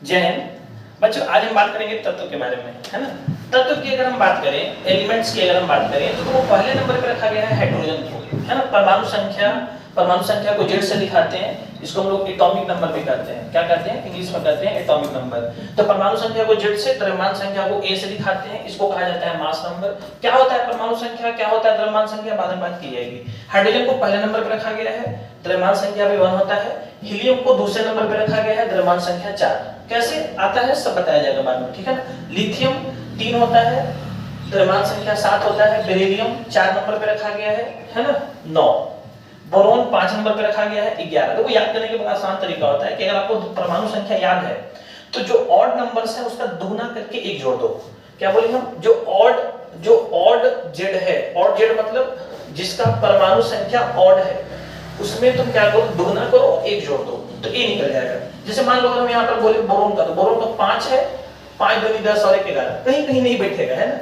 जय हिंद बच्चों, आज हम बात करेंगे तत्व के बारे में, है ना। तत्व की अगर हम बात करें, एलिमेंट्स की अगर हम बात करें, तो वो पहले नंबर पे रखा गया है हाइड्रोजन को, है ना। परमाणु संख्या को जेड से दिखाते हैं, इसको हम लोग एटॉमिक नंबर भी कहते हैं। क्या कहते हैं? इंग्लिश में कहते हैं एटॉमिक नंबर। तो परमाणु संख्या को जेड से, द्रव्यमान संख्या को ए से दिखाते हैं, इसको कहा जाता है मास नंबर। क्या होता है परमाणु संख्या, क्या होता है द्रव्यमान संख्या, बाद में बात की जाएगी। हाइड्रोजन को पहले नंबर पे रखा गया है, द्रव्यमान संख्या भी 1 होता है। हीलियम को दूसरे नंबर पे रखा गया है, द्रव्यमान संख्या 4। कैसे आता है सब बताया जाएगा बाद में, ठीक है ना। लिथियम 3 होता है, द्रव्यमान संख्या 7 होता है। बेरिलियम 4 नंबर पे रखा गया है ना, 9। बोरोन 5 नंबर पे रखा गया है, 11। देखो याद करने के बड़ा आसान तरीका होता है कि अगर आपको परमाणु संख्या याद है तो जो ऑड नंबर्स है उसका दुगना करके 1 जोड़ दो। क्या बोले हम? जो ऑड जेड है, ऑड जेड मतलब जिसका परमाणु संख्या ऑड है, उसमें तुम क्या करो, दुगना करो, 1 जोड़ दो, तो ए निकल जाएगा। जैसे मान लो अगर हम यहाँ पर बोले बोरोन का, तो बोरोन का 5 है, 5 दूनी 10 और 1 11, कहीं कहीं नहीं बैठेगा, है ना,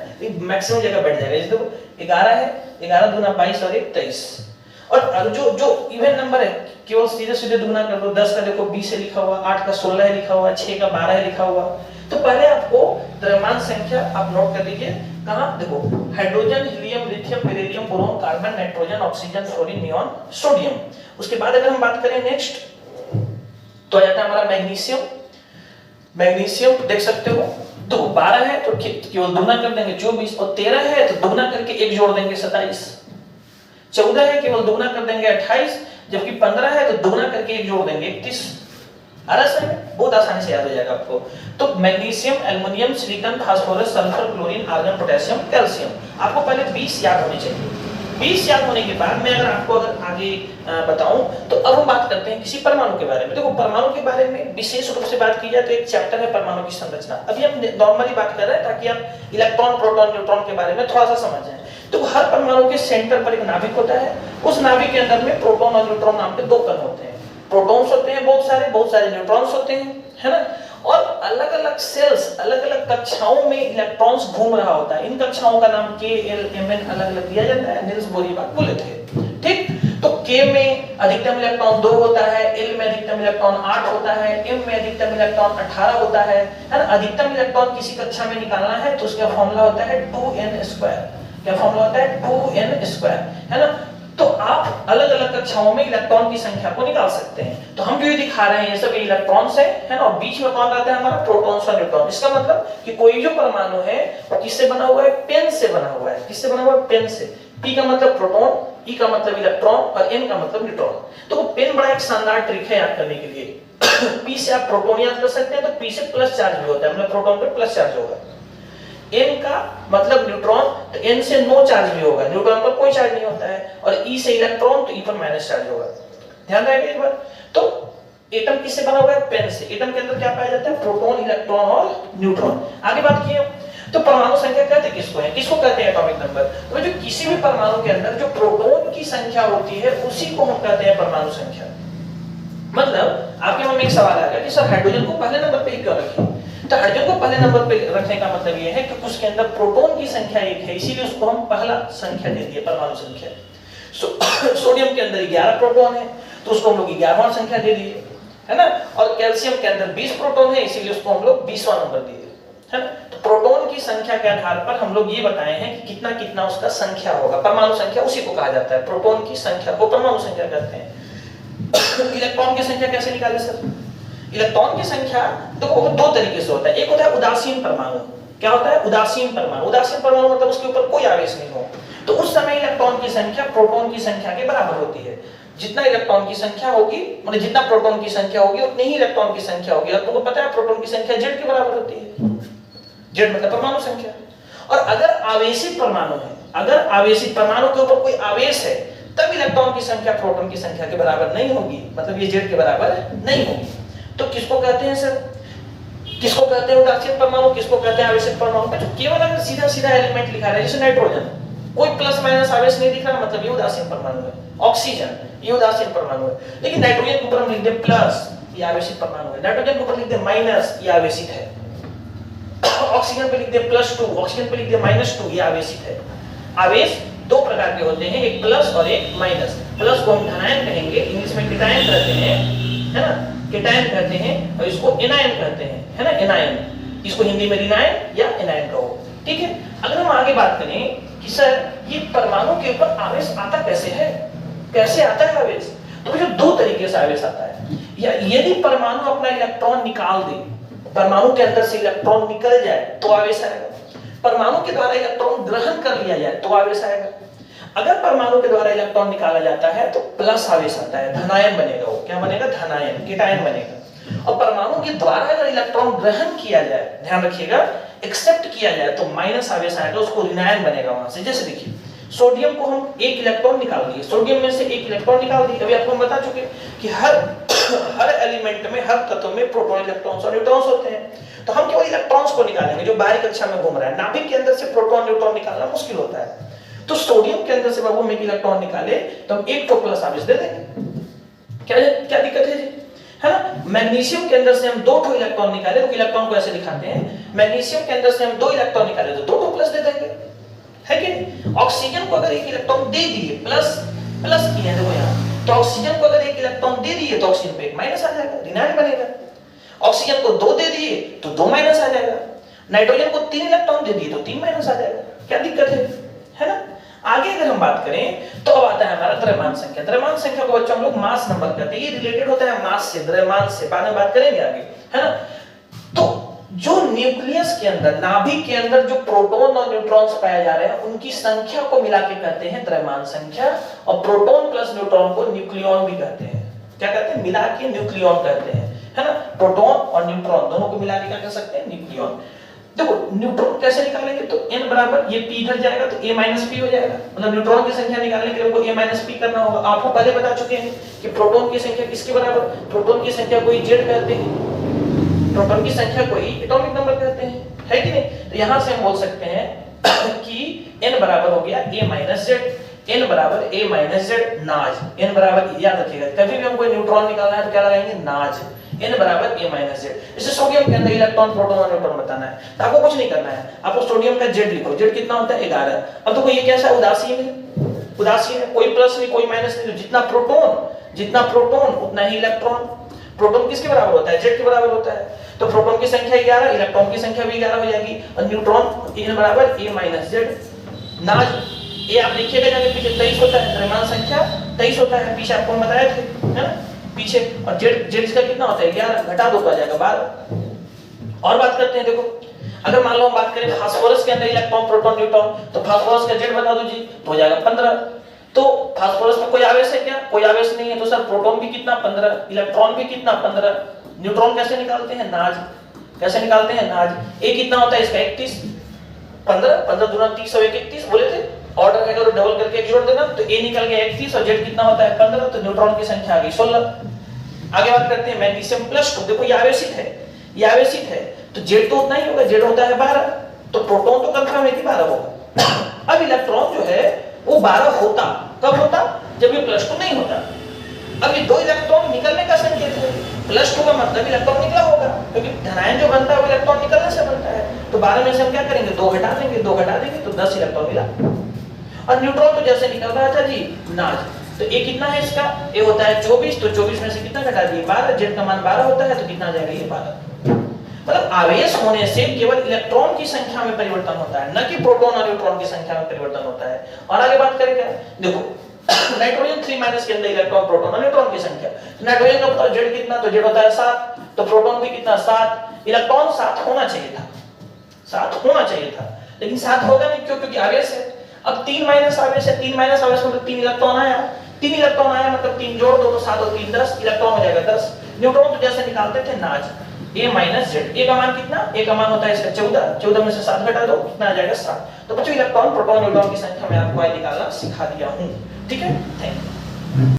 मैक्सिमम जगह बैठ जाएगा। जैसे देखो 11 है, 11 दूना 22 और 1 23। और जो इवन नंबर है केवल सीधे सीधे दुगना कर दो। 10 का देखो 20 है लिखा हुआ, 8 का 16 है लिखा हुआ, 6 का 12 है लिखा हुआ। तो पहले आपको द्रव्यमान संख्या आप नोट कर लीजिए। कहां? देखो hydrogen, helium, lithium, beryllium, boron, carbon, nitrogen, oxygen, fluorine, neon, sodium. उसके बाद अगर हम बात करें नेक्स्ट, तो आ जाता है हमारा मैग्नीशियम। मैग्नीशियम देख सकते हो, तो 12 है तो केवल दुगना कर देंगे 24, और 13 है तो दुगना करके 1 जोड़ देंगे 27। 14 है केवल दुगना कर देंगे 28, जबकि 15 है तो दुगना करके 1 जोड़ देंगे 31। बहुत आसानी से याद हो जाएगा आपको। तो magnesium, aluminium, silicon, phosphorus, sulphur, chlorine, argon, potassium, calcium. आपको पहले 20 याद होने चाहिए। 20 याद होने के बाद मैं अगर आगे बताऊं, तो अब हम बात करते हैं किसी परमाणु के बारे में। देखो परमाणु के बारे में विशेष रूप से बात की जाए तो एक चैप्टर है परमाणु की संरचना। अभी हम नॉर्मली बात कर रहे हैं ताकि आप इलेक्ट्रॉन, प्रोटॉन, न्यूट्रॉन के बारे में थोड़ा सा समझ जाएं। तो हर परमाणु के सेंटर पर एक नाभिक होता है, उस नाभिक के अंदर में प्रोटॉन और न्यूट्रॉन नाम के 2 कण होते हैं। प्रोटॉन्स होते हैं बहुत सारे न्यूट्रॉन्स होते हैं, है ना। और अलग-अलग सेल्स, अलग-अलग कक्षाओं में इलेक्ट्रॉन्स घूम रहा होता है। इन कक्षाओं का नाम K, L, M, N अलग-अलग दिया जाता है। निल्स बोर ये बात बोले थे, ठीक। तो K में अधिकतम इलेक्ट्रॉन 2 होता है, L में अधिकतम इलेक्ट्रॉन 8 होता है, M में अधिकतम इलेक्ट्रॉन 18 होता है ना। अधिकतम इलेक्ट्रॉन किसी कक्षा में निकालना है तो उसका फॉर्मूला होता है 2n²। क्या फॉर्मूला होता है? 2n², है ना। तो आप अलग-अलग कक्षाओं में इलेक्ट्रॉन की संख्या को निकाल सकते हैं। तो हम जो ये दिखा रहे हैं ये सब इलेक्ट्रॉन्स है ना, और बीच में कौन रहता है? हमारा प्रोटॉन्स और न्यूट्रॉन। इसका मतलब कि कोई जो परमाणु है वो किससे बना हुआ है? पेन से बना हुआ है। किससे बना हुआ है? पेन से। P का मतलब प्रोटॉन, E का मतलब इलेक्ट्रॉन और N का मतलब न्यूट्रॉन। तो वो पेन बड़ा एक शानदार ट्रिक है याद करने के लिए। P से आप प्रोटॉन याद कर सकते हैं, तो P से प्लस चार्ज भी होता है, मतलब प्रोटॉन पे प्लस चार्ज होगा। N का मतलब न्यूट्रॉन, तो N से नो चार्ज भी होगा, न्यूट्रॉन पर कोई चार्ज नहीं होता है। और E से इलेक्ट्रॉन, तो E पर माइनस चार्ज होगा। ध्यान रखिए एक बार। तो एटम किससे बना हुआ है? पेन से। एटम के अंदर क्या पाया जाता है? प्रोटॉन, इलेक्ट्रॉन और न्यूट्रॉन। आगे बात किए तो परमाणु संख्या कहते किसको है? किसको कहते हैं एटॉमिक नंबर? तो जो किसी भी परमाणु के अंदर जो प्रोटॉन की संख्या होती है उसी को हम कहते हैं परमाणु संख्या। मतलब आपके मन में एक सवाल आएगा कि सर हाइड्रोजन को पहले नंबर पे क्यों रखें? तो हाइड्रोजन को पहले नंबर पे रखने का मतलब ये है कि उसके अंदर प्रोटॉन की संख्या 1 है, इसीलिए उसको हम पहला संख्या दे दिए, परमाणु संख्या। सोडियम के अंदर 11 प्रोटॉन है, तो उसको हम लोग 11वां संख्या दे दिए, है ना। और कैल्शियम के अंदर 20 प्रोटॉन है, इसीलिए उसको हम लोग 20वां नंबर दिए, है ना। तो प्रोटॉन की संख्या के आधार पर हम लोग ये बताए हैं कि कितना कितना उसका संख्या होगा। परमाणु संख्या उसी को कहा जाता है, प्रोटॉन की संख्या को परमाणु संख्या कहते हैं। इलेक्ट्रॉन की संख्या कैसे निकाले सर? इलेक्ट्रॉन की संख्या देखो 2 तरीके से होता है। एक होता है उदासीन परमाणु। क्या होता है? उदासीन परमाणु। उदासीन परमाणु मतलब उसके ऊपर कोई आवेश नहीं हो, तो उस समय इलेक्ट्रॉन की संख्या प्रोटॉन की संख्या के बराबर होती है। जितना इलेक्ट्रॉन की संख्या होगी, मतलब जितना प्रोटॉन की संख्या होगी उतनी ही इलेक्ट्रॉन की संख्या होगी। और तुमको पता है प्रोटॉन की संख्या Z के बराबर होती है। Z मतलब परमाणु संख्या। और अगर आवेशित परमाणु है, अगर आवेशित परमाणु के ऊपर कोई आवेश है, तब इलेक्ट्रॉन की संख्या प्रोटॉन की संख्या के बराबर नहीं होगी, मतलब ये Z के बराबर नहीं होगी। तो किसको कहते हैं सर? किसको कहते हैं उदासीन परमाणु, किसको कहते हैं आवेशित परमाणु? तो केवल अगर सीधा सीधा एलिमेंट लिखा है, जैसे नाइट्रोजन, कोई प्लस माइनस आवेश नहीं दिख रहा, मतलब ये उदासीन परमाणु है। ऑक्सीजन ये उदासीन परमाणु है। लेकिन नाइट्रोजन के ऊपर हम लिख दे प्लस, ये आवेशित परमाणु है। नाइट्रोजन के ऊपर लिख दे माइनस, ये आवेशित है। ऑक्सीजन पे लिख दे +2, ऑक्सीजन पे लिख दे -2, ये आवेशित है। आवेश 2 प्रकार के होते हैं, एक प्लस और एक माइनस। प्लस को हम धनायन कहेंगे, इंग्लिश में केटायन कहते हैं, है ना। केटायन कहते हैं और इसको एनायन कहते हैं, है ना, एनायन, इसको हिंदी में रिनायन या एनायन कहो, ठीक है। अगर हम आगे बात करें कि सर ये परमाणु के ऊपर आवेश आता कैसे है, कैसे आता है आवेश, तो जो दो तरीके से आवेश आता है, या यदि परमाणु अपना इलेक्ट्रॉन निकाल दे, परमाणु के अंदर से इलेक्ट्रॉन निकल जाए तो आवेश आएगा, परमाणु के द्वारा इलेक्ट्रॉन ग्रहण कर लिया जाए तो आवेश आएगा। अगर परमाणु के द्वारा इलेक्ट्रॉन निकाला जाता है तो प्लस आवेश आता है, धनायन बनेगा, वो क्या बनेगा, धनायन, केटायन बनेगा। और परमाणु के द्वारा अगर इलेक्ट्रॉन ग्रहण किया जाए, ध्यान रखिएगा, एक्सेप्ट किया जाए तो माइनस आवेश आएगा, उसको ऋणायन बनेगा वहां से। जैसे देखिए सोडियम को हम एक इलेक्ट्रॉन निकाल दिए, सोडियम में से एक इलेक्ट्रॉन निकाल दिए, अभी आपको हम बता चुके कि हर एलिमेंट में, हर तत्व में प्रोटॉन, इलेक्ट्रॉन्स और न्यूट्रॉन्स होते हैं। तो हम केवल इलेक्ट्रॉन्स को निकालेंगे जो बाहरी कक्षा में घूम रहा है, नाभिक के अंदर से प्रोटॉन न्यूट्रॉन निकालना मुश्किल होता है। तो सोडियम के अंदर से बाबू में एक इलेक्ट्रॉन निकाले तो हम एक तो प्लस आवेश दे देंगे, क्या दिक्कत है जी, है ना। मैग्नीशियम के अंदर से हम दो इलेक्ट्रॉन निकाले तो इलेक्ट्रॉन को ऐसे दिखाते हैं, मैग्नीशियम के अंदर से हम दो इलेक्ट्रॉन निकाले तो दो प्लस दे देंगे, है कि नहीं। ऑक्सीजन को अगर एक इलेक्ट्रॉन दे दिए, प्लस किए देखो यहाँ, तो ऑक्सीजन को अगर एक इलेक्ट्रॉन दे दिए तो ऑक्सीजन पे एक माइनस आ जाएगा, ऋणायन बनेगा। ऑक्सीजन को दो दे दिए तो दो माइनस आ जाएगा, नाइट्रोजन को तीन इलेक्ट्रॉन दे दिए तो तीन माइनस आ जाएगा, क्या दिक्कत है ना। आगे अगर हम बात करें तो अब आता है हमारा द्रव्यमान संख्या। द्रव्यमान संख्या को बच्चों हम लोग मास नंबर कहते हैं, ये रिलेटेड होता है मास से, द्रव्यमान से, बाद में बात करेंगे आगे, है ना। तो जो न्यूक्लियस के अंदर, नाभिक के अंदर जो प्रोटॉन और न्यूट्रॉन्स पाए जा रहे हैं उनकी संख्या को मिला के कहते हैं द्रव्यमान संख्या, और प्रोटॉन प्लस न्यूट्रॉन को न्यूक्लियॉन भी कहते हैं। क्या कहते हैं, मिला के न्यूक्लियॉन कहते हैं, है ना। प्रोटॉन और न्यूट्रॉन दोनों को मिला के क्या कह सकते हैं, न्यूक्लियॉन। देखो न्यूट्रॉन कैसे निकालेंगे, तो n बराबर, ये p इधर जाएगा तो a माइनस p हो जाएगा, मतलब न्यूट्रॉन की संख्या निकालने के लिए हमको a माइनस p करना होगा। आपको पहले बता चुके हैं कि प्रोटॉन की संख्या किसके बराबर, प्रोटॉन की संख्या को z कहते हैं, प्रोटॉन की संख्या को एटॉमिक नंबर कहते हैं, है कि नहीं। तो यहां से हम बोल सकते हैं कि n बराबर हो गया a माइनस z, n बराबर a माइनस z, नाज, n बराबर, याद रखिएगा कभी भी हमको न्यूट्रॉन निकालना है तो क्या लगाएंगे, नाज, n बराबर a माइनस z। इसे सोडियम के अंदर इलेक्ट्रॉन, प्रोटॉन और न्यूट्रॉन बताना है, तो आपको कुछ नहीं करना है, आपको सोडियम का z लिखो, z कितना होता है 11। अब देखो ये कैसा है, उदासीन है, उदासीन है, कोई प्लस नहीं कोई माइनस नहीं, जितना प्रोटॉन उतना ही इलेक्ट्रॉन। प्रोटॉन किसके बराबर होता है, z के बराबर होता है, तो प्रोटॉन की संख्या 11, इलेक्ट्रॉन की संख्या भी 11 हो जाएगी, और न्यूट्रॉन n बराबर a माइनस z, नाज, ये आप लिखिएगा जाके पीछे 23 होता है, द्रव्यमान संख्या 23 होता है, पीछे आपको बताया थे, है ना, पीछे। और z इसका कितना होता है 11, घटा दो तो आ जाएगा 12। और बात करते हैं, देखो अगर मान लो हम बात करें फास्फोरस के अंदर इलेक्ट्रॉन, प्रोटॉन, न्यूट्रॉन, तो फास्फोरस का z बता दो जी, तो हो जाएगा 15। तो फास्फोरस में कोई आवेश है क्या, कोई आवेश नहीं है, तो सर प्रोटॉन भी कितना 15, इलेक्ट्रॉन भी कितना 15। न्यूट्रॉन कैसे निकालते हैं, नाज, कैसे निकालते हैं, नाज, a कितना होता है इसका 31, 15 दूना 30 और 31 बोले थे, ऑर्डर है अगर डबल करके एक जोड़ देना तो a निकल गया 31 और z कितना होता है 15, तो न्यूट्रॉन की संख्या आ गई 16। आगे बात करते हैं मैग्नीशियम प्लस 2, देखो ये आवेशित है, ये आवेशित है, तो z तो उतना ही होगा, z होता है 12, तो प्रोटॉन तो कंफर्म है कि 12 होगा। अब इलेक्ट्रॉन जो है वो 12 होता, कब होता, जब ये +2 नहीं होता। अब ये दो इलेक्ट्रॉन निकलने का संकेत है, +2 का मतलब इलेक्ट्रॉन निकला होगा, क्योंकि धनायन जो बनता है वो इलेक्ट्रॉन निकलने से बनता है। तो 12 में से हम क्या करेंगे, 2 घटा देंगे, 2 घटा देंगे तो 10 इलेक्ट्रॉन मिला। और न्यूट्रॉन तो जैसे निकल रहा था जी, नाज, तो a कितना है इसका, a होता है 24, तो 24 में से कितना घटा दिए 12, z का मान 12 होता है, तो कितना आ जाएगा ये 12। मतलब आवेश होने से केवल इलेक्ट्रॉन की संख्या में परिवर्तन होता है, न कि प्रोटॉन और न्यूट्रॉन की संख्या में परिवर्तन होता है। और आगे बात करें क्या, देखो नाइट्रोजन 3 के अंदर इलेक्ट्रॉन, प्रोटॉन और न्यूट्रॉन की संख्या, नाइट्रोजन का बताओ z कितना, तो z होता है 7, तो प्रोटॉन भी कितना 7, इलेक्ट्रॉन 7 होना चाहिए था, 7 होना चाहिए था, लेकिन 7 होगा नहीं, क्यों, क्योंकि आवेश है। अब 3 माइनस आवेश है, 3 माइनस आवेश मतलब 3 इलेक्ट्रॉन आया, 3 इलेक्ट्रॉन आया मतलब 3 जोड़ दो तो 7 और 3 10, इलेक्ट्रॉन हो जाएगा 10। न्यूट्रॉन तो जैसे निकालते थे नाज, a माइनस z, a का मान कितना, a का मान होता है इसका 14, 14 में से 7 घटा दो कितना आ जाएगा 7। तो बच्चों इलेक्ट्रॉन, प्रोटॉन, न्यूट्रॉन की संख्या मैं आपको आज निकालना सिखा दिया हूं, ठीक है, थैंक यू।